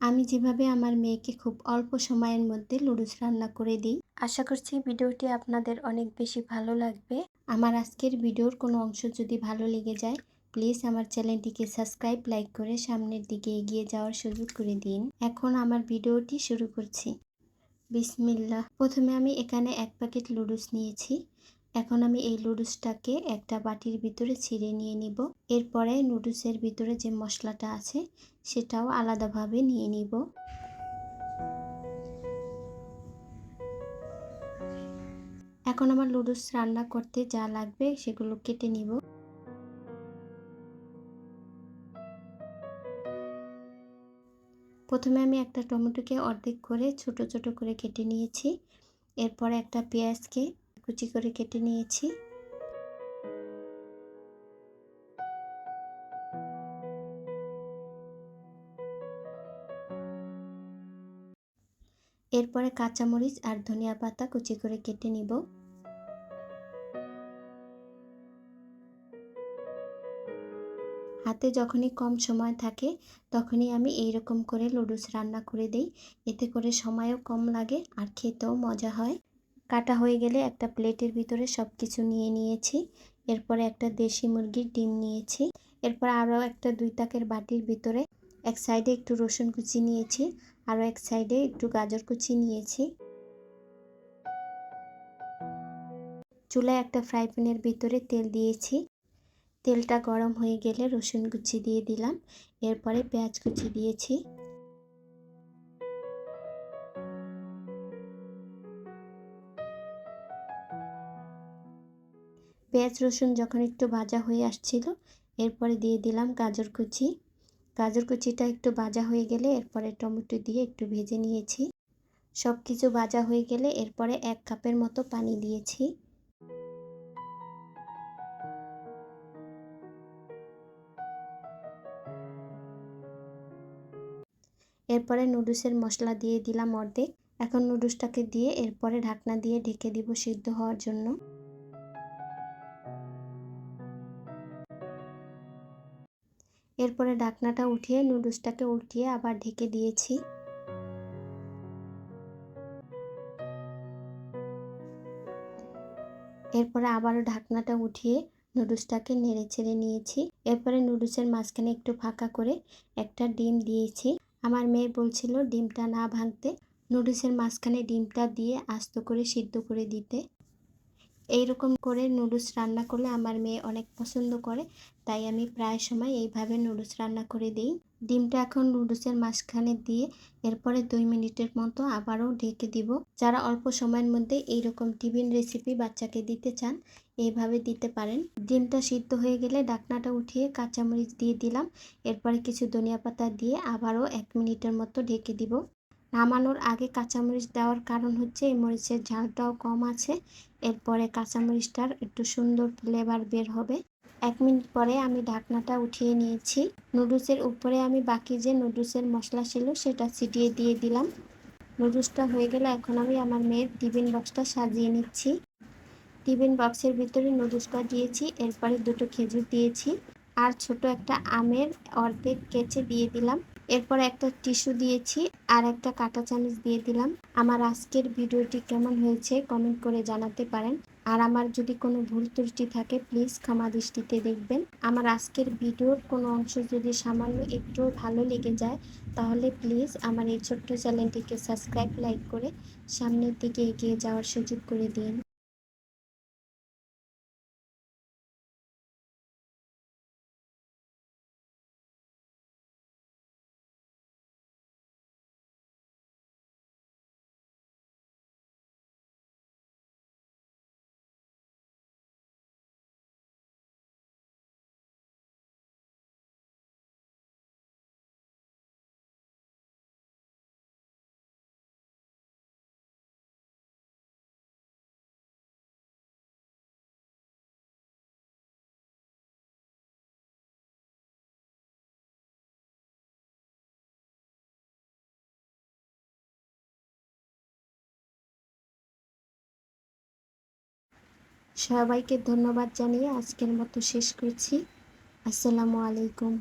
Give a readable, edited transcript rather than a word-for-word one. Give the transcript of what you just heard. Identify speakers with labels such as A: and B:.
A: আমি যেভাবে আমার মেয়েকে খুব অল্প সময়ের মধ্যে লুডুস রান্না করে দিই। আশা করছি ভিডিওটি আপনাদের অনেক বেশি ভালো লাগবে। আমার আজকের ভিডিওর কোনো অংশ যদি ভালো লেগে যায়, প্লিজ আমার চ্যানেলটিকে সাবস্ক্রাইব, লাইক করে সামনের দিকে এগিয়ে যাওয়ার সুযোগ করে দিন। এখন আমার ভিডিওটি শুরু করছি। বিসমিল্লাহ। প্রথমে আমি এখানে 1 প্যাকেট লুডুস নিয়েছি। এখন আমি এই লুডুসটাকে একটা বাটির ভিতরে ছিঁড়ে নিয়ে নিব। এরপরে নুডলসের ভিতরে যে মশলাটা আছে সেটাও আলাদাভাবে নিয়ে নিব। এখন আমার লুডুস রান্না করতে যা লাগবে সেগুলো কেটে নিব। প্রথমে আমি একটা টমেটোকে অর্ধেক করে ছোট ছোট করে কেটে নিয়েছি। এরপরে একটা পেঁয়াজকে কুচি করে কেটে নিয়েছি। এরপরে কাঁচামরিচ আর ধনিয়া পাতা কুচি করে কেটে নিব। হাতে যখনই কম সময় থাকে তখনই আমি এইরকম করে লুডুস রান্না করে দেই। এতে করে সময়ও কম লাগে আর খেতেও মজা হয়। কাটা হয়ে গেলে একটা প্লেটের ভিতরে সব কিছু নিয়ে নিয়েছি। এরপরে একটা দেশি মুরগির ডিম নিয়েছি। এরপর আরও একটা 2 তাকের বাটির ভিতরে এক সাইডে একটু রসুন কুচি নিয়েছি, আরও এক সাইডে একটু গাজর কুচি নিয়েছি। চুলায় একটা ফ্রাই প্যানের ভিতরে তেল দিয়েছি। তেলটা গরম হয়ে গেলে রসুন কুচি দিয়ে দিলাম। এরপরে পেঁয়াজ কুচি দিয়েছি। পেঁয়াজ রসুন যখন একটু ভাজা হয়ে আসছিল, এরপরে দিয়ে দিলাম গাজর কুচি। গাজর কুচিটা একটু ভাজা হয়ে গেলে এরপরে টমেটো দিয়ে একটু ভেজে নিয়েছি। সব কিছু ভাজা হয়ে গেলে এরপরে 1 কাপের মতো পানি দিয়েছি। এরপরে নুডলসের মশলা দিয়ে দিলাম অর্ধেক। এখন নুডলসটাকে দিয়ে এরপরে ঢাকনা দিয়ে ঢেকে দিব সিদ্ধ হওয়ার জন্য। এরপরে ঢাকনাটা উঠিয়ে নুডলসটাকে উল্টিয়ে আবার ঢেকে দিয়েছি। এরপরে আবারও ঢাকনাটা উঠিয়ে নুডলসটাকে নেড়ে চেড়ে নিয়েছি। এরপরে নুডলসের মাঝখানে একটু ফাঁকা করে একটা ডিম দিয়েছি। আমার মেয়ে বলছিল ডিমটা না ভাঙতে, নুডলসের মাঝখানে ডিমটা দিয়ে আস্ত করে সিদ্ধ করে দিতে। এইরকম করে নুডলস রান্না করলে আমার মেয়ে অনেক পছন্দ করে, তাই আমি প্রায় সময় এইভাবে নুডলস রান্না করে দিই। ডিমটা এখন নুডলসের মাঝখানে দিয়ে এরপরে 2 মিনিটের মতো আবারও ঢেকে দিব। যারা অল্প সময়ের মধ্যে এইরকম টিফিন রেসিপি বাচ্চাকে দিতে চান, এইভাবে দিতে পারেন। ডিমটা সিদ্ধ হয়ে গেলে ঢাকনাটা উঠিয়ে কাঁচামরিচ দিয়ে দিলাম। এরপরে কিছু ধনিয়া পাতা দিয়ে আবারও 1 মিনিটের মতো ঢেকে দিব। নামানোর আগে কাঁচামরিচ দেওয়ার কারণ হচ্ছে এই মরিচের ঝালটাও কম আছে। এরপরে কাঁচামরিচটার একটু সুন্দর ফ্লেভার বের হবে। 1 মিনিট পরে আমি ঢাকনাটা উঠিয়ে নিয়েছি। নুডলসের উপরে আমি বাকি যে নুডলসের মশলা ছিল সেটা ছিটিয়ে দিয়ে দিলাম। নুডলসটা হয়ে গেলে এখন আমি আমার মেয়ের টিফিন বক্সটা সাজিয়ে নিচ্ছি। টিফিন বক্সের ভিতরে নুডলসটা দিয়েছি, এরপরে 2টো খেজুর দিয়েছি আর ছোট একটা আমের অর্ধেক কেচে দিয়ে দিলাম। এরপর একটা টিস্যু দিয়েছি আর একটা কাঁটা চামচ দিয়ে দিলাম। আমার আজকের ভিডিওটি কেমন হয়েছে কমেন্ট করে জানাতে পারেন। আর আমার যদি কোনো ভুল ত্রুটি থাকে প্লিজ ক্ষমা দৃষ্টিতে দেখবেন। আমার আজকের ভিডিওর কোনো অংশ যদি সামান্য একটু ভালো লেগে যায় তাহলে প্লিজ আমার এই ছোট্ট চ্যানেলটিকে সাবস্ক্রাইব, লাইক করে সামনের দিকে এগিয়ে যাওয়ার সুযোগ করে দিন। সবাইকে ধন্যবাদ জানিয়ে আজকের মতো শেষ করছি। আসসালামু আলাইকুম।